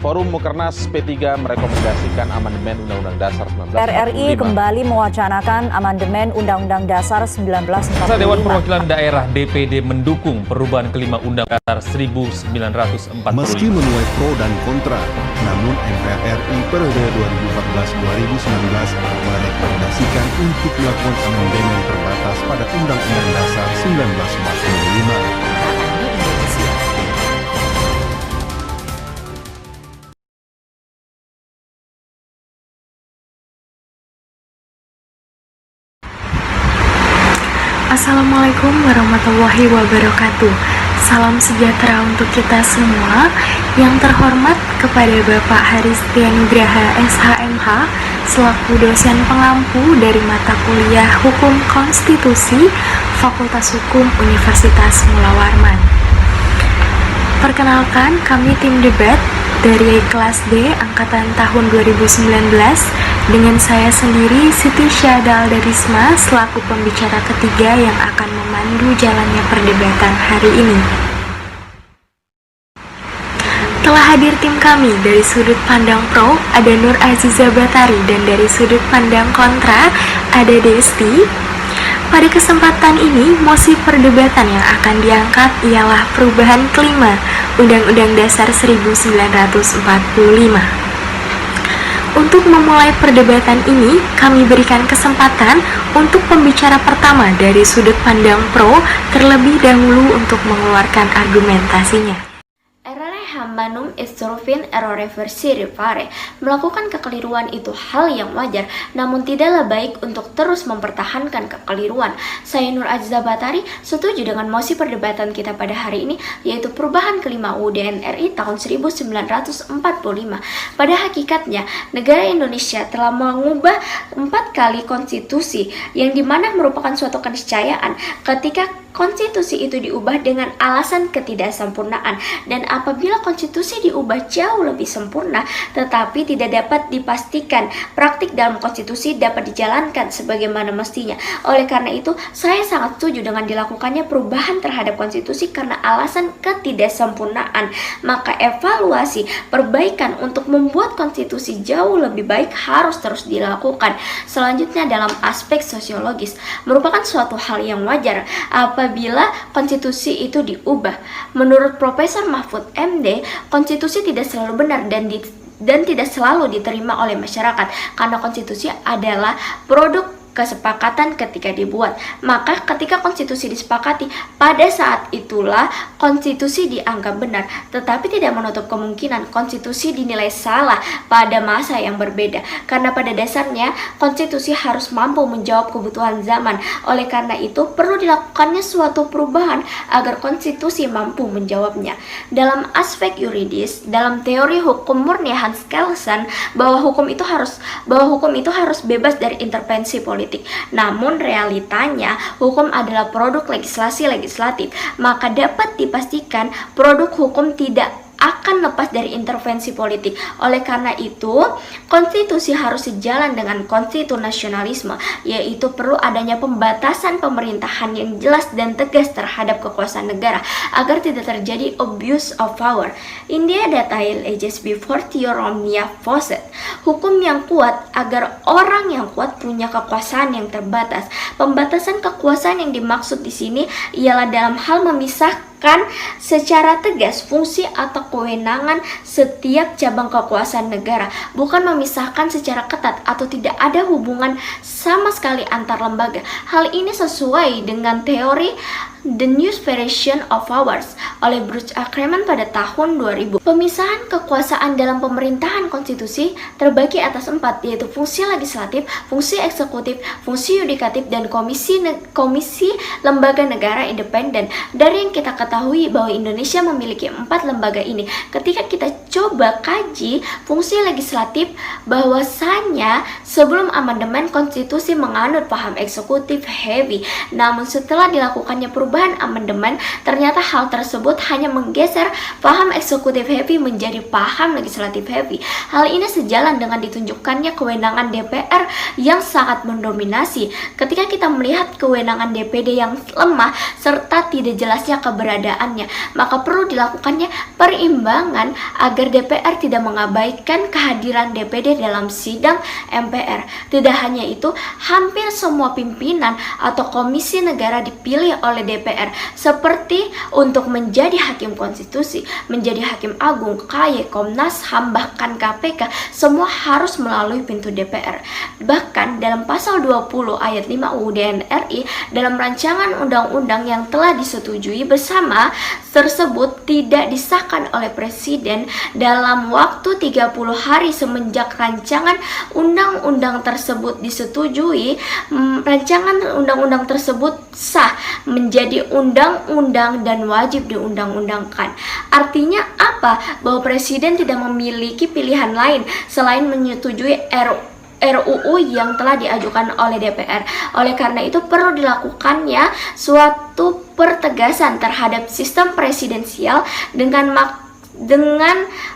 Forum Mukernas P3 merekomendasikan amandemen Undang-Undang Dasar 1945. RRI kembali mewacanakan amandemen Undang-Undang Dasar 1945. Dewan Perwakilan Daerah DPD mendukung perubahan kelima Undang-Undang Dasar 1945. Meski menuai pro dan kontra, namun MPR RI periode 2014-2019 merekomendasikan untuk melakukan amandemen terbatas pada Undang-Undang Dasar 1945. Assalamualaikum warahmatullahi wabarakatuh. Salam sejahtera untuk kita semua. Yang terhormat kepada Bapak Haristian Nugraha SHMH selaku dosen pengampu dari mata kuliah Hukum Konstitusi Fakultas Hukum Universitas Mula Warman. Perkenalkan, kami tim debat dari kelas D angkatan tahun 2019 dengan saya sendiri Siti Syahda Aldarisma selaku pembicara ketiga yang akan memandu jalannya perdebatan hari ini. Telah hadir tim kami dari sudut pandang pro ada Nur Aziza Batari dan dari sudut pandang kontra ada Desti. Pada kesempatan ini, mosi perdebatan yang akan diangkat ialah perubahan kelima Undang-Undang Dasar 1945. Untuk memulai perdebatan ini, kami berikan kesempatan untuk pembicara pertama dari sudut pandang pro terlebih dahulu untuk mengeluarkan argumentasinya. Manum estrofin errore versire fare. Melakukan kekeliruan itu hal yang wajar, namun tidaklah baik untuk terus mempertahankan kekeliruan. Saya Nur Aziza Batari setuju dengan mosi perdebatan kita pada hari ini, yaitu perubahan kelima UUD RI tahun 1945. Pada hakikatnya, negara Indonesia telah mengubah 4 kali konstitusi, yang dimana merupakan suatu keniscayaan ketika konstitusi itu diubah dengan alasan ketidaksempurnaan, dan apabila konstitusi diubah jauh lebih sempurna tetapi tidak dapat dipastikan praktik dalam konstitusi dapat dijalankan sebagaimana mestinya. Oleh karena itu, saya sangat setuju dengan dilakukannya perubahan terhadap konstitusi karena alasan ketidaksempurnaan. Maka evaluasi perbaikan untuk membuat konstitusi jauh lebih baik harus terus dilakukan. Selanjutnya, dalam aspek sosiologis, merupakan suatu hal yang wajar apabila konstitusi itu diubah. Menurut Profesor Mahfud MD, konstitusi tidak selalu benar dan tidak selalu diterima oleh masyarakat karena konstitusi adalah produk kesepakatan ketika dibuat. Maka ketika konstitusi disepakati, pada saat itulah konstitusi dianggap benar, tetapi tidak menutup kemungkinan konstitusi dinilai salah pada masa yang berbeda, karena pada dasarnya konstitusi harus mampu menjawab kebutuhan zaman. Oleh karena itu perlu dilakukannya suatu perubahan agar konstitusi mampu menjawabnya. Dalam aspek yuridis, dalam teori hukum murni Hans Kelsen bahwa hukum itu harus bebas dari intervensi politik. Namun realitanya hukum adalah produk legislatif, maka dapat dipastikan produk hukum tidak akan lepas dari intervensi politik. Oleh karena itu, konstitusi harus sejalan dengan konstitusionalisme, yaitu perlu adanya pembatasan pemerintahan yang jelas dan tegas terhadap kekuasaan negara agar tidak terjadi abuse of power. India detail ages before theoromnia faucet. Hukum yang kuat agar orang yang kuat punya kekuasaan yang terbatas. Pembatasan kekuasaan yang dimaksud di sini ialah dalam hal memisahkan secara tegas fungsi atau kewenangan setiap cabang kekuasaan negara, bukan memisahkan secara ketat atau tidak ada hubungan sama sekali antar lembaga. Hal ini sesuai dengan teori The New Separation of Powers oleh Bruce Ackerman pada tahun 2000. Pemisahan kekuasaan dalam pemerintahan konstitusi terbagi atas 4, yaitu fungsi legislatif, fungsi eksekutif, fungsi yudikatif, dan komisi lembaga negara independen. Dari yang kita ketahui bahwa Indonesia memiliki 4 lembaga ini, ketika kita coba kaji fungsi legislatif, bahwasanya sebelum amandemen konstitusi menganut paham eksekutif heavy, namun setelah dilakukannya perubahan amandemen, ternyata hal tersebut tersebut hanya menggeser paham eksekutif heavy menjadi paham legislatif heavy. Hal ini sejalan dengan ditunjukkannya kewenangan DPR yang sangat mendominasi. Ketika kita melihat kewenangan DPD yang lemah serta tidak jelasnya keberadaannya, maka perlu dilakukannya perimbangan agar DPR tidak mengabaikan kehadiran DPD dalam sidang MPR. Tidak hanya itu, hampir semua pimpinan atau komisi negara dipilih oleh DPR, seperti untuk menjadi hakim konstitusi, menjadi hakim agung, KY, Komnas HAM, bahkan KPK, semua harus melalui pintu DPR. Bahkan dalam pasal 20 ayat 5 UUD NRI, dalam rancangan undang-undang yang telah disetujui bersama tersebut tidak disahkan oleh Presiden dalam waktu 30 hari semenjak rancangan undang-undang tersebut disetujui, rancangan undang-undang tersebut sah menjadi undang-undang dan wajib diundang-undangkan. Artinya apa? Bahwa Presiden tidak memiliki pilihan lain selain menyetujui RUU yang telah diajukan oleh DPR. Oleh karena itu perlu dilakukannya suatu pertegasan terhadap sistem presidensial dengan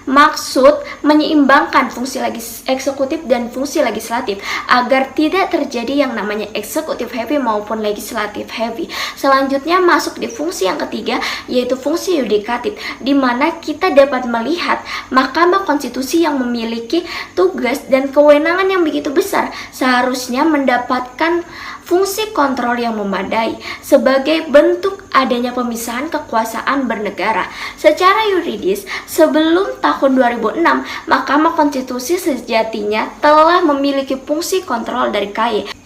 maksud menyeimbangkan fungsi eksekutif dan fungsi legislatif agar tidak terjadi yang namanya eksekutif heavy maupun legislatif heavy. Selanjutnya masuk di fungsi yang ketiga, yaitu fungsi yudikatif, di mana kita dapat melihat Mahkamah Konstitusi yang memiliki tugas dan kewenangan yang begitu besar seharusnya mendapatkan fungsi kontrol yang memadai sebagai bentuk adanya pemisahan kekuasaan bernegara. Secara yuridis, sebelum tahun 2006, Mahkamah Konstitusi sejatinya telah memiliki fungsi kontrol dari KY.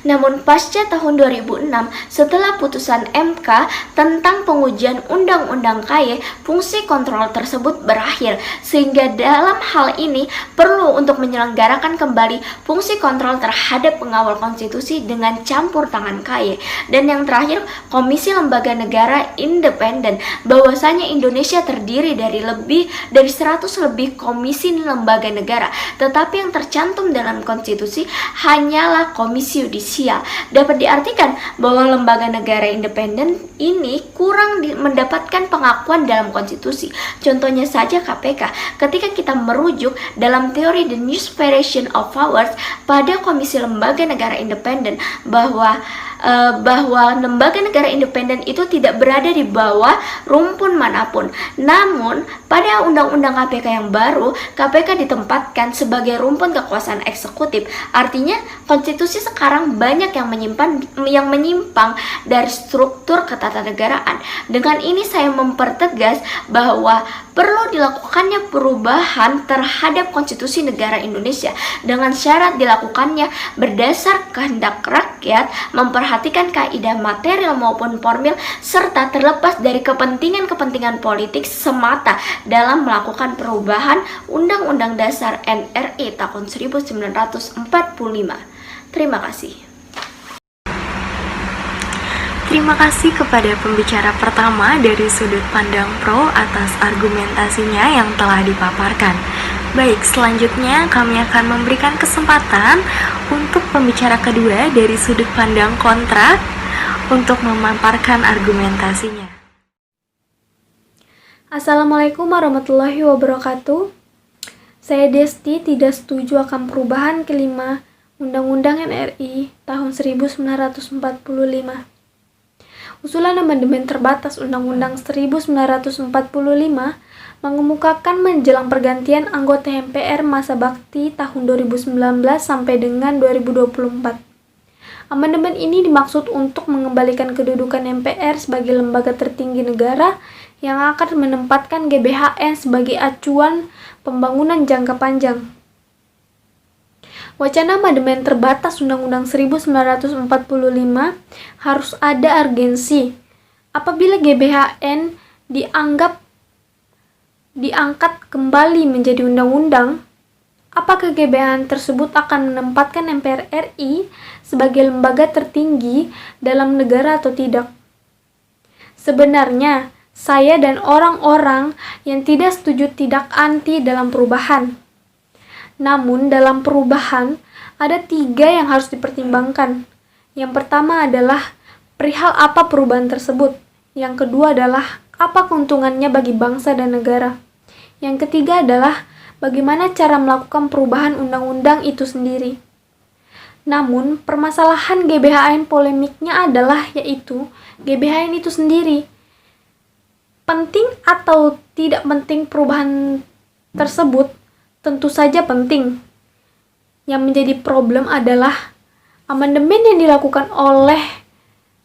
Namun pasca tahun 2006, setelah putusan MK tentang pengujian Undang-Undang KY, fungsi kontrol tersebut berakhir, sehingga dalam hal ini perlu untuk menyelenggarakan kembali fungsi kontrol terhadap pengawal konstitusi dengan campur tangan KY. Dan yang terakhir, Komisi Lembaga Negara Independen, bahwasanya Indonesia terdiri dari lebih dari 100 lebih komisi lembaga negara, tetapi yang tercantum dalam konstitusi hanyalah Komisi Yudisial. Dapat diartikan bahwa lembaga negara independen ini kurang mendapatkan pengakuan dalam konstitusi. Contohnya saja KPK. Ketika kita merujuk dalam teori The New Separation of Powers pada Komisi Lembaga Negara Independen, bahwa lembaga negara independen itu tidak berada di bawah rumpun manapun. Namun pada undang-undang KPK yang baru, KPK ditempatkan sebagai rumpun kekuasaan eksekutif. Artinya konstitusi sekarang banyak yang menyimpang dari struktur ketatanegaraan. Dengan ini saya mempertegas bahwa perlu dilakukannya perubahan terhadap konstitusi negara Indonesia dengan syarat dilakukannya berdasar kehendak rakyat, memperhatikan kaidah material maupun formil, serta terlepas dari kepentingan-kepentingan politik semata dalam melakukan perubahan Undang-Undang Dasar NRI tahun 1945. Terima kasih. Terima kasih kepada pembicara pertama dari sudut pandang pro atas argumentasinya yang telah dipaparkan. Baik, selanjutnya kami akan memberikan kesempatan untuk pembicara kedua dari sudut pandang kontra untuk memaparkan argumentasinya. Assalamualaikum warahmatullahi wabarakatuh. Saya Desti tidak setuju akan perubahan kelima Undang-Undang NRI tahun 1945. Usulan amandemen terbatas Undang-Undang 1945 mengemukakan menjelang pergantian anggota MPR masa bakti tahun 2019 sampai dengan 2024. Amandemen ini dimaksud untuk mengembalikan kedudukan MPR sebagai lembaga tertinggi negara yang akan menempatkan GBHN sebagai acuan pembangunan jangka panjang. Wacana amandemen terbatas Undang-Undang 1945 harus ada urgensi. Apabila GBHN diangkat kembali menjadi undang-undang, apakah GBHN tersebut akan menempatkan MPR RI sebagai lembaga tertinggi dalam negara atau tidak? Sebenarnya, saya dan orang-orang yang tidak setuju tidak anti dalam perubahan. Namun dalam perubahan ada 3 yang harus dipertimbangkan. Yang pertama adalah perihal apa perubahan tersebut. Yang kedua adalah apa keuntungannya bagi bangsa dan negara. Yang ketiga adalah bagaimana cara melakukan perubahan undang-undang itu sendiri. Namun, permasalahan GBHN polemiknya adalah yaitu GBHN itu sendiri. Penting atau tidak penting perubahan tersebut? Tentu saja penting. Yang menjadi problem adalah amandemen yang dilakukan oleh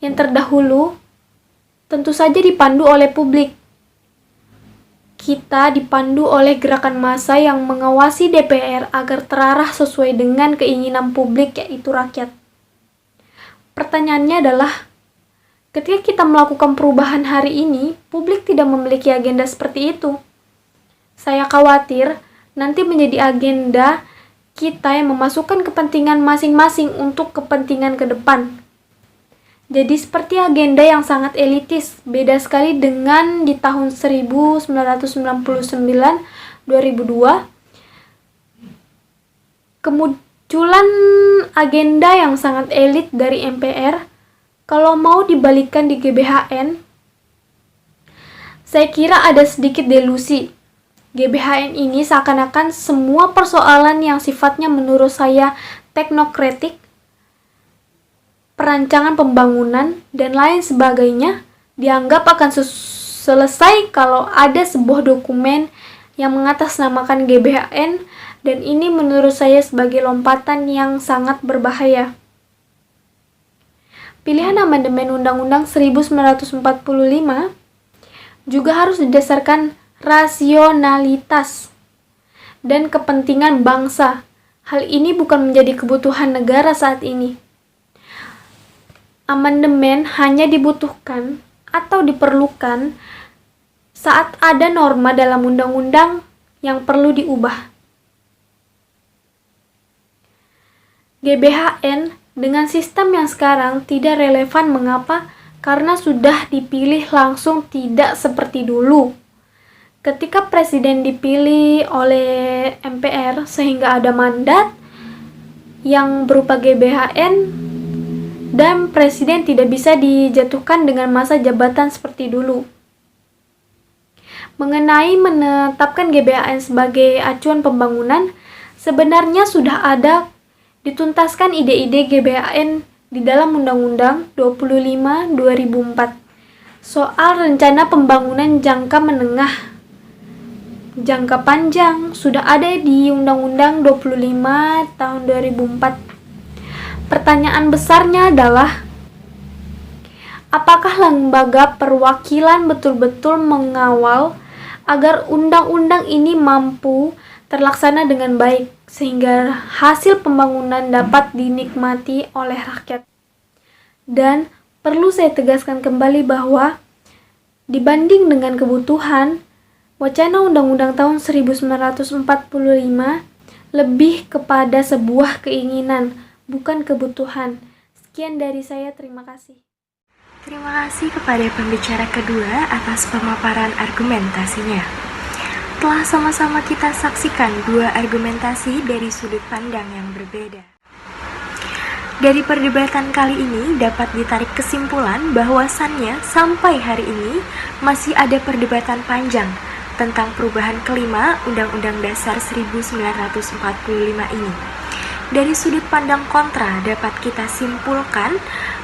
yang terdahulu tentu saja dipandu oleh publik. Kita dipandu oleh gerakan massa yang mengawasi DPR agar terarah sesuai dengan keinginan publik, yaitu rakyat. Pertanyaannya adalah, ketika kita melakukan perubahan hari ini, publik tidak memiliki agenda seperti itu. Saya khawatir nanti menjadi agenda kita yang memasukkan kepentingan masing-masing untuk kepentingan ke depan. Jadi seperti agenda yang sangat elitis, beda sekali dengan di tahun 1999-2002. Kemunculan agenda yang sangat elit dari MPR, kalau mau dibalikkan di GBHN, saya kira ada sedikit delusi. GBHN ini seakan-akan semua persoalan yang sifatnya menurut saya teknokratik, perancangan pembangunan, dan lain sebagainya dianggap akan selesai kalau ada sebuah dokumen yang mengatasnamakan GBHN, dan ini menurut saya sebagai lompatan yang sangat berbahaya. Pilihan amandemen Undang-Undang 1945 juga harus didasarkan rasionalitas dan kepentingan bangsa. Hal ini bukan menjadi kebutuhan negara saat ini. Amandemen hanya dibutuhkan atau diperlukan saat ada norma dalam undang-undang yang perlu diubah. GBHN dengan sistem yang sekarang tidak relevan. Mengapa? Karena sudah dipilih langsung, tidak seperti dulu. Ketika presiden dipilih oleh MPR sehingga ada mandat yang berupa GBHN, dan presiden tidak bisa dijatuhkan dengan masa jabatan seperti dulu. Mengenai menetapkan GBHN sebagai acuan pembangunan, sebenarnya sudah ada dituntaskan ide-ide GBHN di dalam Undang-Undang 25/2004 soal rencana pembangunan jangka menengah, jangka panjang, sudah ada di Undang-Undang 25 tahun 2004. Pertanyaan besarnya adalah, apakah lembaga perwakilan betul-betul mengawal agar undang-undang ini mampu terlaksana dengan baik, sehingga hasil pembangunan dapat dinikmati oleh rakyat? Dan perlu saya tegaskan kembali bahwa dibanding dengan kebutuhan, wacana Undang-Undang tahun 1945 lebih kepada sebuah keinginan, bukan kebutuhan. Sekian dari saya, terima kasih. Terima kasih kepada pembicara kedua atas pemaparan argumentasinya. Telah sama-sama kita saksikan dua argumentasi dari sudut pandang yang berbeda. Dari perdebatan kali ini dapat ditarik kesimpulan bahwasannya sampai hari ini masih ada perdebatan panjang tentang perubahan kelima Undang-Undang Dasar 1945 ini. Dari sudut pandang kontra dapat kita simpulkan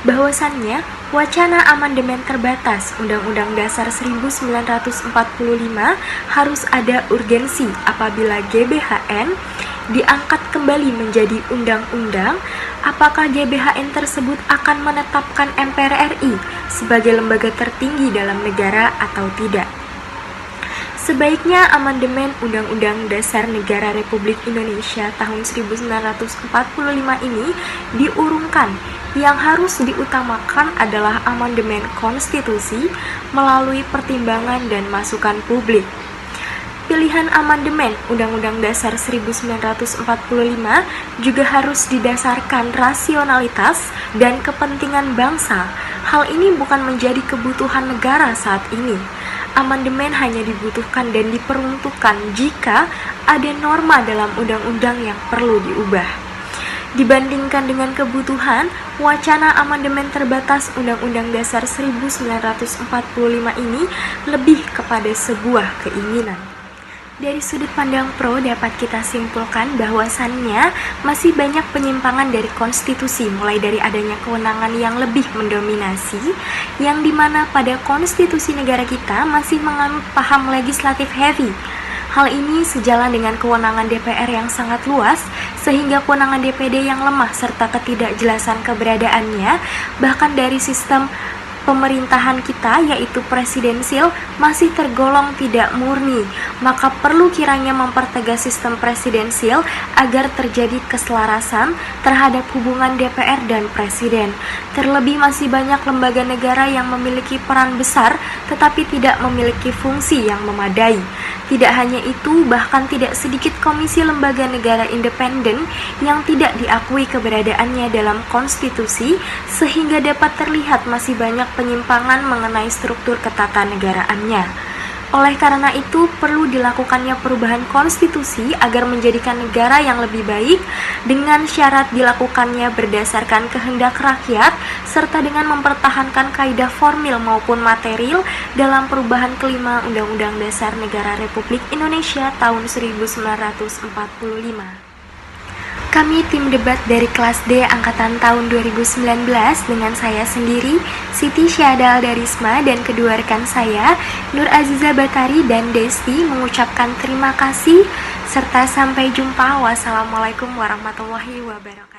bahwasannya wacana amandemen terbatas Undang-Undang Dasar 1945 harus ada urgensi apabila GBHN diangkat kembali menjadi undang-undang. Apakah GBHN tersebut akan menetapkan MPR RI sebagai lembaga tertinggi dalam negara atau tidak? Sebaiknya amandemen Undang-Undang Dasar Negara Republik Indonesia tahun 1945 ini diurungkan. Yang harus diutamakan adalah amandemen konstitusi melalui pertimbangan dan masukan publik. Pilihan amandemen Undang-Undang Dasar 1945 juga harus didasarkan rasionalitas dan kepentingan bangsa. Hal ini bukan menjadi kebutuhan negara saat ini. Amandemen hanya dibutuhkan dan diperuntukkan jika ada norma dalam undang-undang yang perlu diubah. Dibandingkan dengan kebutuhan, wacana amandemen terbatas Undang-Undang Dasar 1945 ini lebih kepada sebuah keinginan. Dari sudut pandang pro dapat kita simpulkan bahwasannya masih banyak penyimpangan dari konstitusi, mulai dari adanya kewenangan yang lebih mendominasi, yang dimana pada konstitusi negara kita masih menganut paham legislatif heavy. Hal ini sejalan dengan kewenangan DPR yang sangat luas, sehingga kewenangan DPD yang lemah serta ketidakjelasan keberadaannya, bahkan dari sistem pemerintahan kita yaitu presidensil masih tergolong tidak murni, maka perlu kiranya mempertegas sistem presidensil agar terjadi keselarasan terhadap hubungan DPR dan presiden. Terlebih masih banyak lembaga negara yang memiliki peran besar tetapi tidak memiliki fungsi yang memadai. Tidak hanya itu, bahkan tidak sedikit komisi lembaga negara independen yang tidak diakui keberadaannya dalam konstitusi, sehingga dapat terlihat masih banyak penyimpangan mengenai struktur ketatanegaraannya. Oleh karena itu, perlu dilakukannya perubahan konstitusi agar menjadikan negara yang lebih baik, dengan syarat dilakukannya berdasarkan kehendak rakyat, serta dengan mempertahankan kaidah formil maupun material dalam perubahan kelima Undang-Undang Dasar Negara Republik Indonesia tahun 1945. Kami tim debat dari kelas D angkatan tahun 2019 dengan saya sendiri, Siti Syahada Aldarisma, dan kedua rekan saya, Nur Aziza Batari dan Desti, mengucapkan terima kasih serta sampai jumpa. Wassalamualaikum warahmatullahi wabarakatuh.